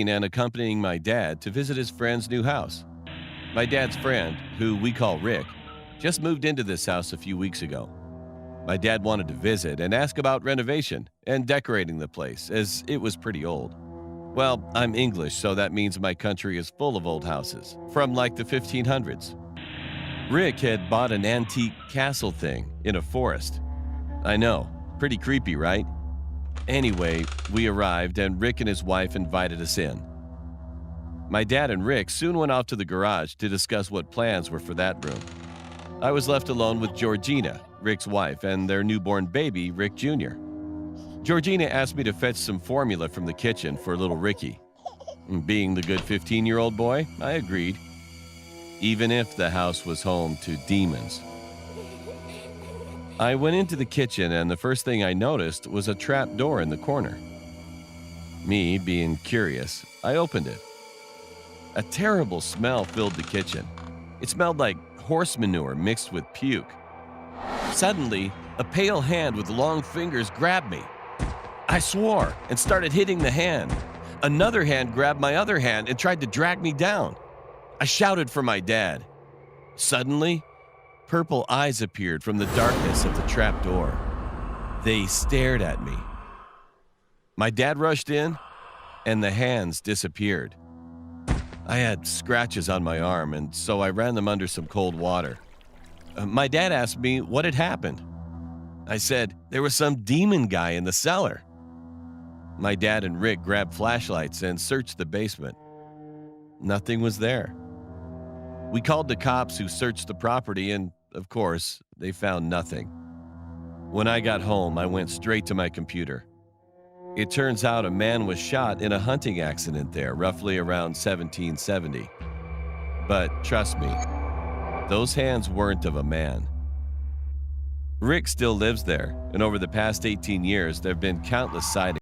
and accompanying my dad to visit his friend's new house. My dad's friend, who we call Rick, just moved into this house a few weeks ago. My dad wanted to visit and ask about renovation and decorating the place, as it was pretty old. Well, I'm English, so that means my country is full of old houses, from like the 1500s. Rick had bought an antique castle thing in a forest. I know, pretty creepy, right? Anyway, we arrived and Rick and his wife invited us in. My dad and Rick soon went off to the garage to discuss what plans were for that room. I was left alone with Georgina, Rick's wife, and their newborn baby, Rick Jr. Georgina asked me to fetch some formula from the kitchen for little Ricky. Being the good 15-year-old boy, I agreed, even if the house was home to demons. I went into the kitchen and the first thing I noticed was a trap door in the corner. Me, being curious, I opened it. A terrible smell filled the kitchen. It smelled like horse manure mixed with puke. Suddenly, a pale hand with long fingers grabbed me. I swore and started hitting the hand. Another hand grabbed my other hand and tried to drag me down. I shouted for my dad. Suddenly, purple eyes appeared from the darkness of the trap door. They stared at me. My dad rushed in, and the hands disappeared. I had scratches on my arm, and so I ran them under some cold water. My dad asked me what had happened. I said there was some demon guy in the cellar. My dad and Rick grabbed flashlights and searched the basement. Nothing was there. We called the cops who searched the property, and of course, they found nothing. When I got home, I went straight to my computer. It turns out a man was shot in a hunting accident there, roughly around 1770. But trust me, those hands weren't of a man. Rick still lives there, and over the past 18 years, there have been countless sightings.